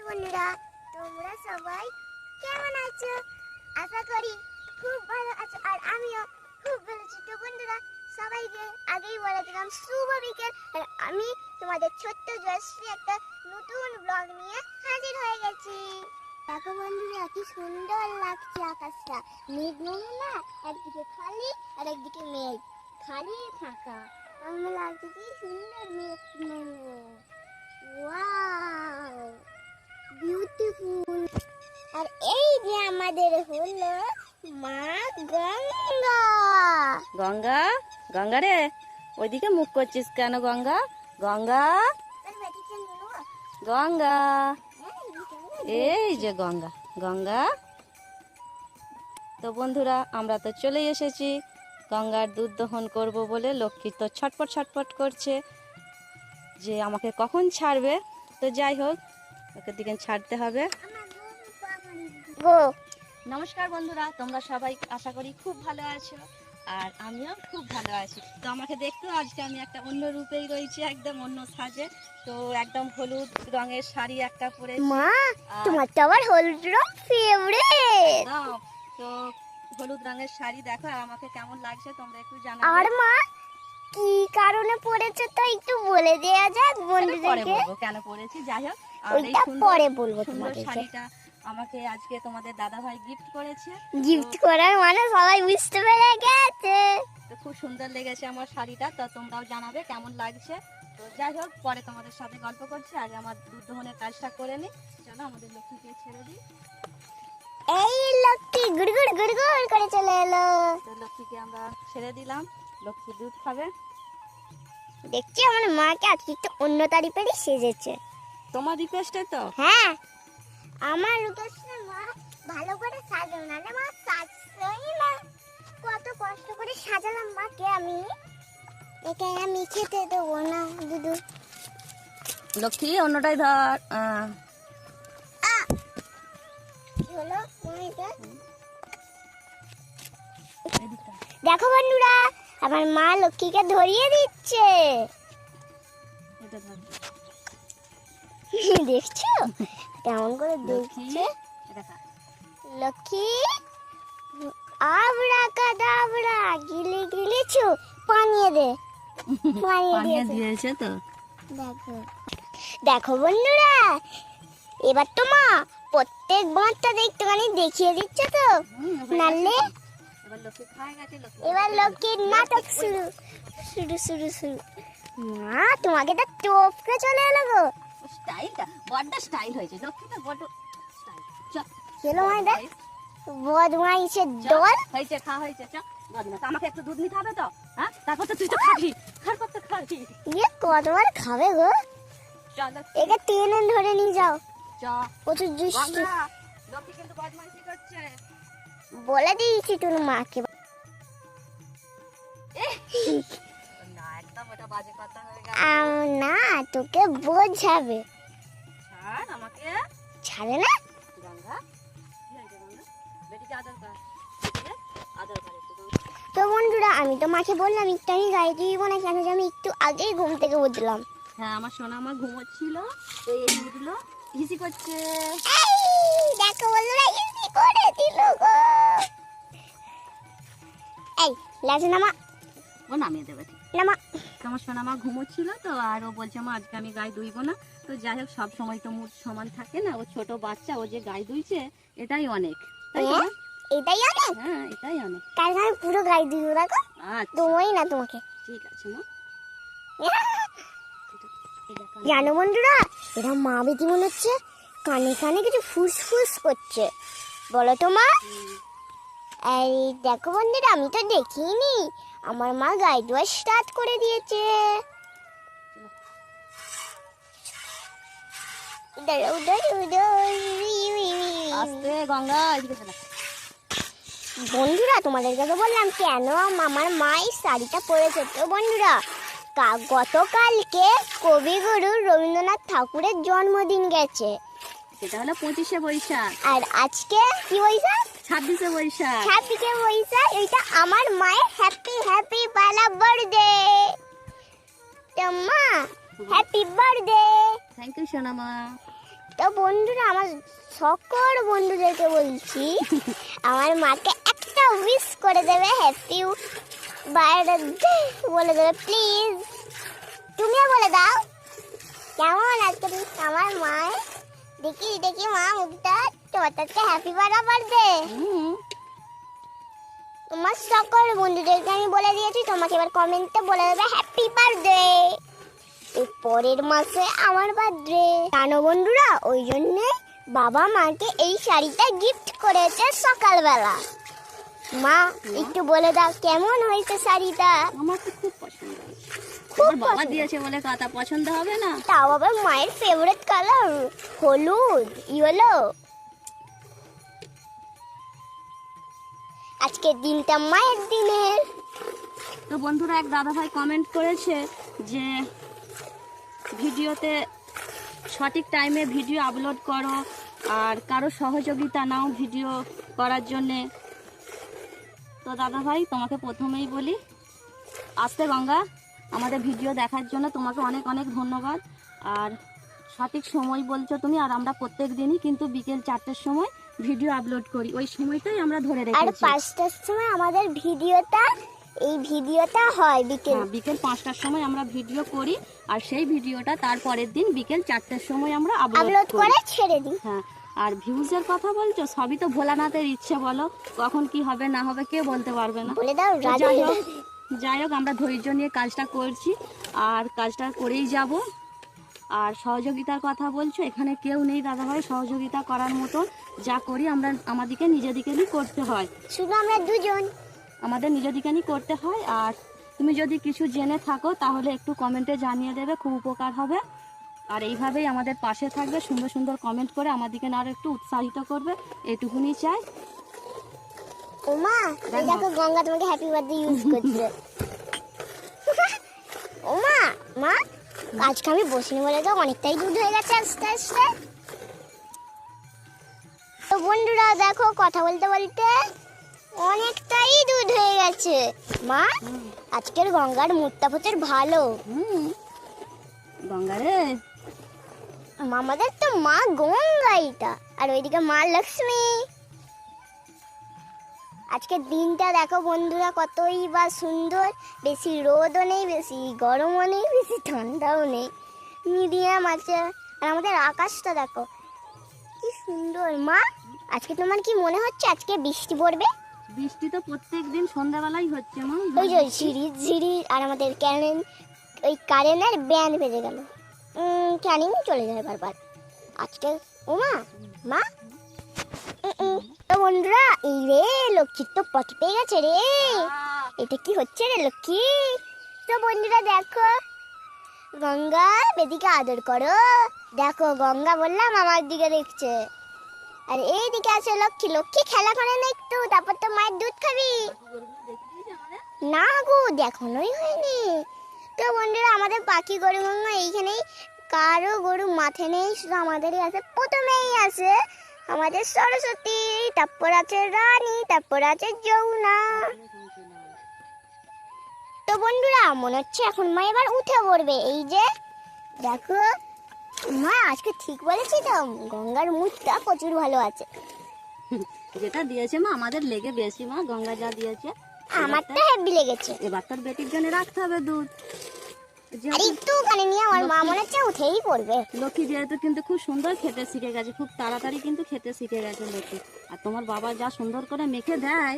বন্ধুরা, তোমরা সবাই কেমন আছো? আশা করি খুব ভালো আছো, আর আমিও খুব ভালো আছি। তো বন্ধুরা, সবাইকে আগেই বলে দিলাম শুভ বিকেল। আর আমি তোমাদের ছোট্ট জয়শ্রী একটা নতুন ব্লগ নিয়ে হাজির হয়ে গেছি। দেখো বন্ধুরা, কি সুন্দর লাগছে আকাশটা। মেঘ না, একদিকে খালি আর একদিকে মেঘ, খালি ফাঁকা। আমার লাগছে কি সুন্দর মেঘ। Wow, beautiful. আর এই যে আমাদের হলো মা গঙ্গা। গঙ্গা, গঙ্গা রে, ওইদিকে মুখ করছিস কেন? গঙ্গা, গঙ্গা, গঙ্গা, এই যে গঙ্গা, গঙ্গা। তো বন্ধুরা, আমরা তো চলে এসেছি গঙ্গার দুধ দহন করব বলে। লক্ষ্মী তো ছটপট ছটপট করছে যে আমাকে কখন ছাড়বে। তো যাই হোক, ওকে দিকে ছাড়তে হবে। নমস্কার বন্ধুরা, তোমরা সবাই আশা করি খুব ভালো আছো, আর আমিও খুব ভালো আছি। তো আমাকে দেখতে আজকে আমি একটা অন্য রূপেই রয়েছি, একদম অন্য সাজে। তো একদম হলুদ রঙের শাড়ি একটা পরে। মা, তোমার তো আবার হলুদ রং ফেভারিট। তো হলুদ রঙের শাড়ি দেখো, আর আমাকে কেমন লাগছে তোমরা একটু জানাও। আর মা, কি কারণে পড়েছে তো একটু বলে দেয়া যাক বন্ধুদেরকে। কেন পড়েছি, যাই হোক, ওইটা পরে বলবো তোমাদের। শাড়িটা আমাকে আজকে তোমাদের দাদা ভাই গিফট করেছে। গিফট করার মানে সবাই বুঝতে পেরে গেছে। তো খুব সুন্দর লেগেছে আমার শাড়িটা, তো তোমরাও জানাবে কেমন লাগছে। তো যাই হোক, পরে তোমাদের সাথে গল্প করছি। আগে আমার দুধ দহনের কাজটা করে নিই। চলো আমাদের লক্ষ্মীকে ছেড়ে দিই। এই লক্ষ্মী গুড়গুড় গুড়গুড় করে চলে এলো। তো লক্ষ্মীকে আমরা ছেড়ে দিলাম, লক্ষ্মী দুধ খাবে। দেখছি আমার মাকে আজকে একটু অন্য তারিখেরই সেজেছে। তোমার রিকোয়েস্টে তো? হ্যাঁ, আমার রিকোয়েস্টে মা ভালো করে সাজাও, না মা সাজছই না। কত কষ্ট করে সাজালাম মাকে আমি। একে আমি খেতে দেবো না দুধু। লক্ষ্মী অন্যটাই ধর। কি হলো? দেখো বন্ধুরা, আমার মা লক্ষ্মীকে ধরিয়ে দিচ্ছে। দেখছো কেমন করে দেখছে? লক্ষ্মী আবড়া কাদাবড়া গিলে গিলেছো, পানিয়ে দে। পানিয়ে দিয়েছে তো। দেখো দেখো বন্ধুরা, এবার তো মা প্রত্যেক বাঁটটা একটুখানি দেখিয়ে দিচ্ছে তো, নালে এবার লক্ষ্মীর নাটক শুরু শুরু শুরু শুরু। মা তোমাকে তো টপকে চলে এলো গো। স্টাইলটা বড্ড স্টাইল হয়েছে, লক্ষ্মীটা বড্ড স্টাইল। চলো মাইদা, বদমাইশের দল হয়েছে, খাওয়া হয়েছে। বদমাইশ, আমাকে একটু দুধ নিতে হবে তো। হ্যাঁ, তারপর তো তুই তো খাবি, তারপর তো খাবি। ইয়ে কতবার খাবে গো? চলো একে টেনে ধরে নিয়ে যাও। চ, প্রচুর দুষ্টু। লক্ষ্মী কিন্তু বদমাইশি করছে। বলে দিয়েছি তোর মাকে। না, একদম ওটা বাজে কথা হয়ে গেল। না, তোকে বোঝাবে। ছাড় আমাকে। ছাড়ে না। গঙ্গা, কি হয়েছে গঙ্গা? বেটিকে আদর কর, বেটিকে আদর কর একটু। তো বন্ধুরা, আমি তো মাকে বললাম একটু আমি গাড়ি দিব না, কেন যে আমি একটু আগেই ঘুম থেকে উঠলাম। হ্যাঁ, আমার সোনা আমার ঘুমোচ্ছিল, তো এই উঠলো, হিসি করছে। দেখো বন্ধুরা, হিসি করে দিল গো। এই লাজে নামা। ও নামিয়ে দেবে নামা। আমার সোনা মা ঘুমোচ্ছিল তো, আর ও বলছে মা আজকে আমি গায়ে ধুইবো না। তো যাই হোক, সব সময় তো মুড সমান থাকে না। ও ছোট বাচ্চা, ও যে গায়ে ধুইছে এটাই অনেক, তাই না? এটাই অনেক। হ্যাঁ, এটাই অনেক। কাল আমি পুরো গাড়ি দিব দেখো। আচ্ছা, তোমাই না তোমাকে। ঠিক আছে মা। জানো বন্ধুরা, এটা মা বেটি মনে হচ্ছে কানে কানে কিছু ফুসফুস করছে। বলো তো মা। এই দেখো বন্ধুরা, আমি তো দেখিনি, আমার মা গায়ে ধোয়া স্টার্ট করে দিয়েছে। আস্তে গঙ্গা, এদিকে চলে। বন্ধুরা, তোমাদেরকে তো বললাম কেন আমার মা এই শাড়িটা পরেছে। তো বন্ধুরা, গতকালকে কবিগুরু রবীন্দ্রনাথ ঠাকুরের জন্মদিন গেছে। সেটা হলো 25শে বৈশাখ। আর আজকে কি বৈশাখ? 26শে বৈশাখ। 26শে বৈশাখ। এটা আমার মায়ের হ্যাপি হ্যাপি পালা বার্থডে। তো মা, হ্যাপি বার্থডে। থ্যাংক ইউ সোনা মা। তো বন্ধুরা, আমার সকল বন্ধুদেরকে বলছি আমার মাকে একটা উইশ করে দেবে, হ্যাপি বার্থডে বলে দেবে প্লিজ। তুমিও বলে দাও কেমন আজকে আমার মায়ের। দেখি দেখি মা মুখটা, তোমার তো হ্যাপি বার্থডে। তোমার সকল বন্ধুদেরকে আমি বলে দিয়েছি, তোমাকে এবার কমেন্টে বলে দেবে হ্যাপি বার্থডে। এই পরের মাসে আমার বার্থডে, জানো বন্ধুরা, ওই জন্যে বাবা মাকে এই শাড়িটা গিফট করেছে সকালবেলা। মা একটু বলে দাও কেমন হয়েছে শাড়িটা। আমার তো খুব পছন্দ হয়েছে। খুব বাবা পছন্দ। দিয়েছে বলে কথা পছন্দ হবে না? তাও আবার মায়ের ফেভারিট কালার হলুদ ইয়েলো। আজকের দিনটা মায়ের দিনের। তো বন্ধুরা, এক দাদাভাই কমেন্ট করেছে যে ভিডিওতে সঠিক টাইমে ভিডিও আপলোড করো আর কারো সহযোগিতা নাও ভিডিও করার জন্যে। তো দাদাভাই, তোমাকে প্রথমেই বলি, আস্তে গঙ্গা, আমাদের ভিডিও দেখার জন্য তোমাকে অনেক অনেক ধন্যবাদ। আর সঠিক সময় বলছো তুমি, আর আমরা প্রত্যেক দিনই কিন্তু বিকেল 4টের সময় ভিডিও আপলোড করি, ওই সময়টাই আমরা ধরে আর রেখেছি। 5টার সময় আমাদের ভিডিওটা হয় বিকেল। বিকেল 5টার সময় আমরা ভিডিও করি, আর সেই ভিডিওটা তার পরের দিন বিকেল 4টের সময় আমরা আপলোড আপলোড করে করি। ছেড়ে দিই। হ্যাঁ, আর ভিউজের কথা বলছো, সবই তো ভোলানাথের ইচ্ছে, বলো কখন কি হবে না হবে কে বলতে পারবে না। বলে দাও তো রাধে যাই হোক, আমরা ধৈর্য নিয়ে কাজটা করছি আর কাজটা করেই যাব। আর সহযোগিতার কথা বলছো, এখানে কেউ নেই দাদাভাই সহযোগিতা করার মতো। যা করি আমরা আমাদেরকে নিজেদিকেই করতে হয়, শুধু আমরা দুজন। আমাদের নিজেদিকেই করতে হয়। আর তুমি যদি কিছু জেনে থাকো তাহলে একটু কমেন্টে জানিয়ে দেবে, খুব উপকার হবে। আর এইভাবেই আমাদের পাশে থাকবে, সুন্দর সুন্দর কমেন্ট করে আমাদেরকে আরো একটু উৎসাহিত করবে, এটুকুনি চাই। ওমা, এই দেখো গঙ্গা তোমাকে হ্যাপি বার্থডে ইউজ করছে। ওমা, মা আজকে আমি বসিনি বলে তো অনেকটাই দুধ হয়ে গেছে আস্তে আস্তে। তো বন্ধুরা দেখো, কথা বলতে বলতে অনেকটাই দুধ হয়ে গেছে। মা, আজকের গঙ্গার মুডটা প্রচুর ভালো। গঙ্গা রে, আমাদের তো মা গঙ্গা এটা, আর ওইদিকে মা লক্ষ্মী। আজকের দিনটা দেখো বন্ধুরা কতই বা সুন্দর। বেশি রোদও নেই, বেশি গরমও নেই, বেশি ঠান্ডাও নেই, মিডিয়াম আছে। আর আমাদের আকাশটা দেখো কি সুন্দর। মা, আজকে তোমার কি মনে হচ্ছে আজকে বৃষ্টি পড়বে? বৃষ্টি তো প্রত্যেক দিন সন্ধ্যাবেলাই হচ্ছে মা। ওই যে ঝিরি ঝিরি, আর আমাদের কারেন্টের ব্যান্ড বেজে গেল। ক্যানিং চলে যায় বারবার আজকে। ওমা, মা, তো বন্ধুরা, এই রে লক্ষ্মীর তো পথ পেয়ে গেছে রে। এটা কি হচ্ছে রে লক্ষ্মী? তো বন্ধুরা দেখো, গঙ্গা বেদিকে আদর করো। দেখো গঙ্গা বললাম আমার দিকে দেখছে। আর এই দিকে আছে লক্ষ্মী। লক্ষ্মী খেলা করে না একটু, তারপর তো মায়ের দুধ খাবি। না গো, দেখানোই হয়নি। তো বন্ধুরা, আমাদের পাখি গরু গঙ্গা এইখানেই, কারো গরু মাঠে নেই, শুধু আমাদেরই আছে। প্রথমেই আছে আমাদের সরস্বতী, তারপর আছে রানী, তারপর আছে যমুনা। তো বন্ধুরা, মনে হচ্ছে এখন মা এবার উঠে পড়বে। এই যে দেখো, মা আজকে ঠিক বলেছি তো, গঙ্গার মুখটা প্রচুর ভালো আছে। যেটা দিয়েছে মা আমাদের লেগে বেশি, মা গঙ্গা যা দিয়েছে আমার তো হেভি লেগেছে। এবার তার বেটির জন্য রাখতে হবে দুধ। আর একটু ওখানে নিয়ে আমার মা মনে হচ্ছে উঠেই পড়বে। লক্ষ্মী যেহেতু কিন্তু খুব সুন্দর খেতে শিখে গেছে, খুব তাড়াতাড়ি কিন্তু খেতে শিখে গেছে লক্ষ্মী। আর তোমার বাবা যা সুন্দর করে মেখে দেয়,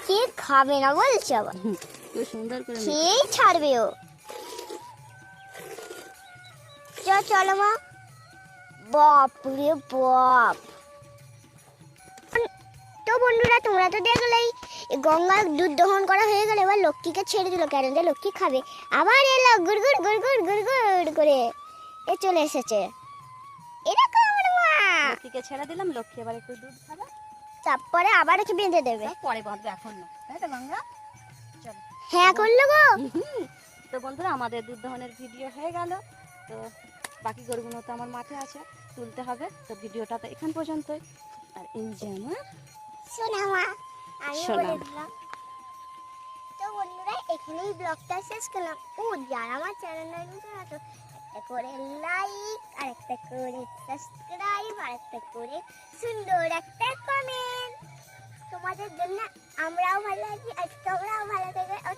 কে খাবে না বলছে আবার, খুব সুন্দর করে খেয়েই ছাড়বে ও। চলো মা। বাপ রে বাপ। তো বন্ধুরা, তোমরা তো দেখলেই গঙ্গার দুধ দহন করা হয়ে গেল। এবার লক্ষ্মীকে ছেড়ে দিল, কারণ যে লক্ষ্মী খাবে। আবার এলো গুড়গুড় গুড়গুড় গুড়গুড় করে এ চলে এসেছে। এরকম আমার মা। লক্ষ্মীকে ছেড়ে দিলাম, লক্ষ্মী এবার একটু দুধ খাবে, তারপরে আবার ওকে বেঁধে দেবে। পরে বাঁধবে, এখন না, তাই তো গঙ্গা? চলো। হ্যাঁ করলো গো। তো বন্ধুরা, আমাদের দুধ দহনের ভিডিও হয়ে গেল। তো বাকি গরুগুলো তো আমার মাঠে আছে, তুলতে হবে। তো ভিডিওটা তো এখান পর্যন্তই। আর এই যে আমার শোনা মা, আমি শোনা। বলে দিলাম। তো বন্ধুরা, এখানেই ব্লগটা শেষ করলাম। ও যারা আমার চ্যানেলে নতুন আছো, একটা করে লাইক, আর একটা করে সাবস্ক্রাইব, আর একটা করে সুন্দর একটা কমেন্ট। তোমাদের জন্য আমরাও ভালো আছি আর তোমরাও ভালো থাকবে আর